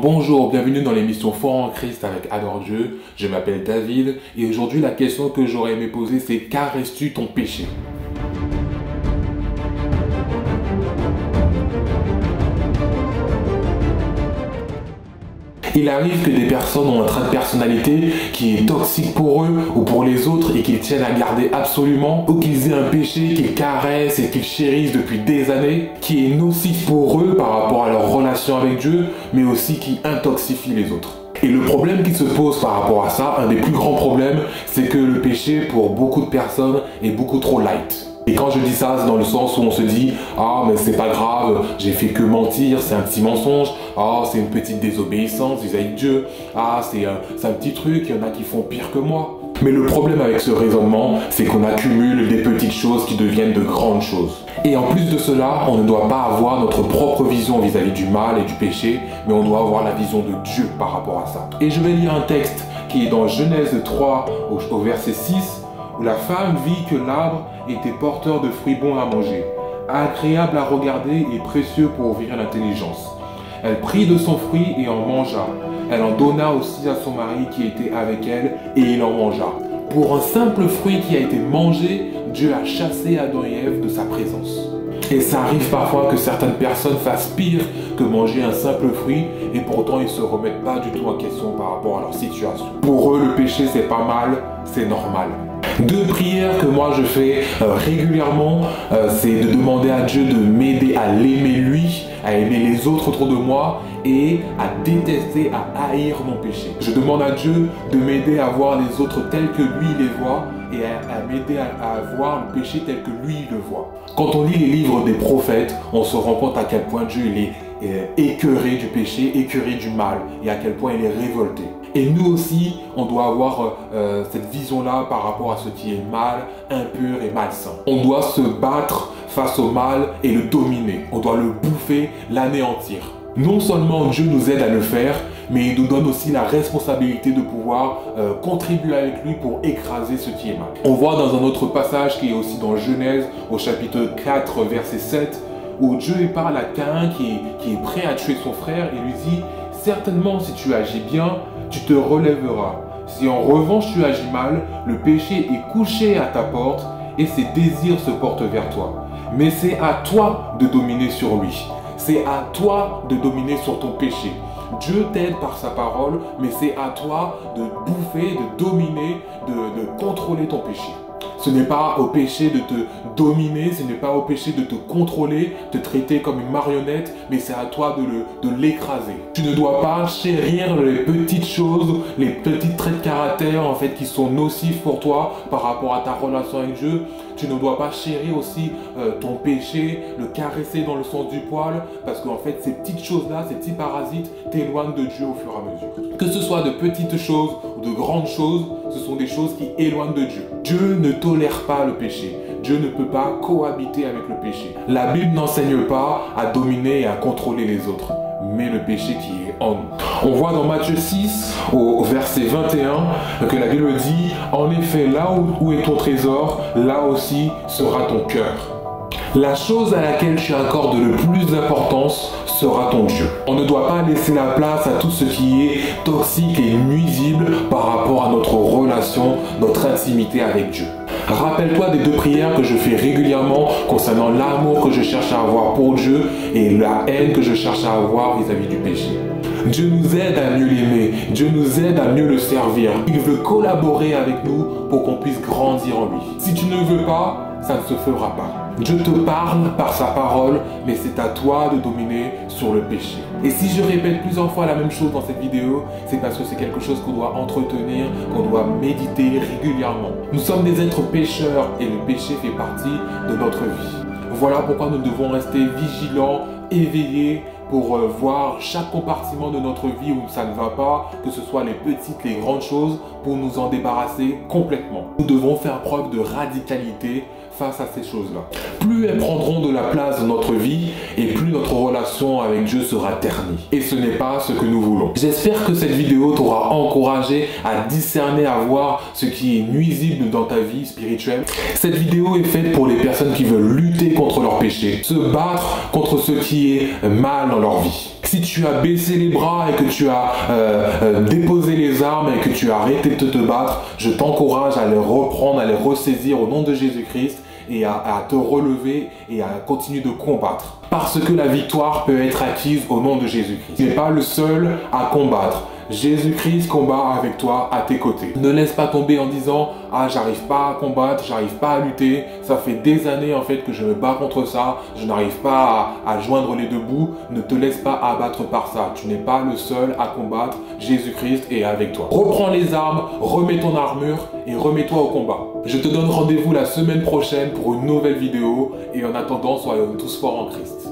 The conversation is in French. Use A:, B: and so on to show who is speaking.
A: Bonjour, bienvenue dans l'émission Foi en Christ avec Adore Dieu. Je m'appelle David et aujourd'hui la question que j'aurais aimé poser c'est: caresses-tu ton péché? Il arrive que des personnes ont un trait de personnalité qui est toxique pour eux ou pour les autres et qu'ils tiennent à garder absolument, ou qu'ils aient un péché qu'ils caressent et qu'ils chérissent depuis des années, qui est nocif pour eux par rapport à leur relation avec Dieu, mais aussi qui intoxifie les autres. Et le problème qui se pose par rapport à ça, un des plus grands problèmes, c'est que le péché pour beaucoup de personnes est beaucoup trop light. Et quand je dis ça, c'est dans le sens où on se dit « Ah, mais c'est pas grave, j'ai fait que mentir, c'est un petit mensonge. Ah, c'est une petite désobéissance vis-à-vis de Dieu. Ah, c'est un petit truc, il y en a qui font pire que moi. » Mais le problème avec ce raisonnement, c'est qu'on accumule des petites choses qui deviennent de grandes choses. Et en plus de cela, on ne doit pas avoir notre propre vision vis-à-vis du mal et du péché, mais on doit avoir la vision de Dieu par rapport à ça. Et je vais lire un texte qui est dans Genèse 3 au verset 6, où la femme vit que l'arbre était porteur de fruits bons à manger, agréable à regarder et précieux pour ouvrir l'intelligence. Elle prit de son fruit et en mangea. Elle en donna aussi à son mari qui était avec elle, et il en mangea. Pour un simple fruit qui a été mangé, Dieu a chassé Adam et Ève de sa présence. Et ça arrive parfois que certaines personnes fassent pire que manger un simple fruit, et pourtant ils ne se remettent pas du tout en question par rapport à leur situation. Pour eux, le péché c'est pas mal, c'est normal. Deux prières que moi je fais régulièrement, c'est de demander à Dieu de m'aider à l'aimer lui, à aimer les autres autour de moi et à détester, à haïr mon péché. Je demande à Dieu de m'aider à voir les autres tels que lui les voit et à m'aider à voir le péché tel que lui le voit. Quand on lit les livres des prophètes, on se rend compte à quel point Dieu il est écœuré du péché, écœuré du mal et à quel point il est révolté. Et nous aussi, on doit avoir cette vision-là par rapport à ce qui est mal, impur et malsain. On doit se battre face au mal et le dominer. On doit le bouffer, l'anéantir. Non seulement Dieu nous aide à le faire, mais il nous donne aussi la responsabilité de pouvoir contribuer avec lui pour écraser ce qui est mal. On voit dans un autre passage qui est aussi dans Genèse, au chapitre 4, verset 7, où Dieu parle à Caïn qui est prêt à tuer son frère et lui dit « Certainement, si tu agis bien, tu te relèveras. Si en revanche tu agis mal, le péché est couché à ta porte et ses désirs se portent vers toi. Mais c'est à toi de dominer sur lui. C'est à toi de dominer sur ton péché. Dieu t'aide par sa parole, mais c'est à toi de bouffer, de dominer, de contrôler ton péché. Ce n'est pas au péché de te dominer, ce n'est pas au péché de te contrôler, te traiter comme une marionnette, mais c'est à toi de l'écraser. Tu ne dois pas chérir les petites choses, les petits traits de caractère en fait qui sont nocifs pour toi par rapport à ta relation avec Dieu. Tu ne dois pas chérir aussi ton péché, le caresser dans le sens du poil, parce qu'en fait ces petites choses-là, ces petits parasites t'éloignent de Dieu au fur et à mesure. Que ce soit de petites choses ou de grandes choses, ce sont des choses qui éloignent de Dieu. Dieu ne tolère pas le péché. Dieu ne peut pas cohabiter avec le péché. La Bible n'enseigne pas à dominer et à contrôler les autres, mais le péché qui est en nous. On voit dans Matthieu 6, au verset 21, que la Bible dit « En effet, là où est ton trésor, là aussi sera ton cœur. » La chose à laquelle tu accordes le plus d'importance sera ton Dieu. On ne doit pas laisser la place à tout ce qui est toxique et nuisible par rapport à notre relation, notre intimité avec Dieu. Rappelle-toi des deux prières que je fais régulièrement concernant l'amour que je cherche à avoir pour Dieu et la haine que je cherche à avoir vis-à-vis du péché. Dieu nous aide à mieux l'aimer, Dieu nous aide à mieux le servir. Il veut collaborer avec nous pour qu'on puisse grandir en lui. Si tu ne veux pas, ça ne se fera pas. Dieu te parle par sa parole, mais c'est à toi de dominer sur le péché. Et si je répète plusieurs fois la même chose dans cette vidéo, c'est parce que c'est quelque chose qu'on doit entretenir, qu'on doit méditer régulièrement. Nous sommes des êtres pécheurs et le péché fait partie de notre vie. Voilà pourquoi nous devons rester vigilants, éveillés, pour voir chaque compartiment de notre vie où ça ne va pas, que ce soit les petites, les grandes choses, pour nous en débarrasser complètement. Nous devons faire preuve de radicalité face à ces choses-là. Plus elles prendront de la place dans notre vie et plus notre relation avec Dieu sera ternie. Et ce n'est pas ce que nous voulons. J'espère que cette vidéo t'aura encouragé à discerner, à voir ce qui est nuisible dans ta vie spirituelle. Cette vidéo est faite pour les personnes qui veulent lutter contre leur péché, se battre contre ce qui est mal dans leur vie. Si tu as baissé les bras et que tu as déposé les armes et que tu as arrêté de te battre, je t'encourage à les reprendre, à les ressaisir au nom de Jésus-Christ et à te relever et à continuer de combattre. Parce que la victoire peut être acquise au nom de Jésus-Christ. Tu n'es pas le seul à combattre. Jésus-Christ combat avec toi à tes côtés. Ne laisse pas tomber en disant « Ah, j'arrive pas à combattre, j'arrive pas à lutter, ça fait des années en fait que je me bats contre ça, je n'arrive pas à joindre les deux bouts. » Ne te laisse pas abattre par ça. Tu n'es pas le seul à combattre. Jésus-Christ est avec toi. Reprends les armes, remets ton armure et remets-toi au combat. Je te donne rendez-vous la semaine prochaine pour une nouvelle vidéo et en attendant, soyons tous forts en Christ.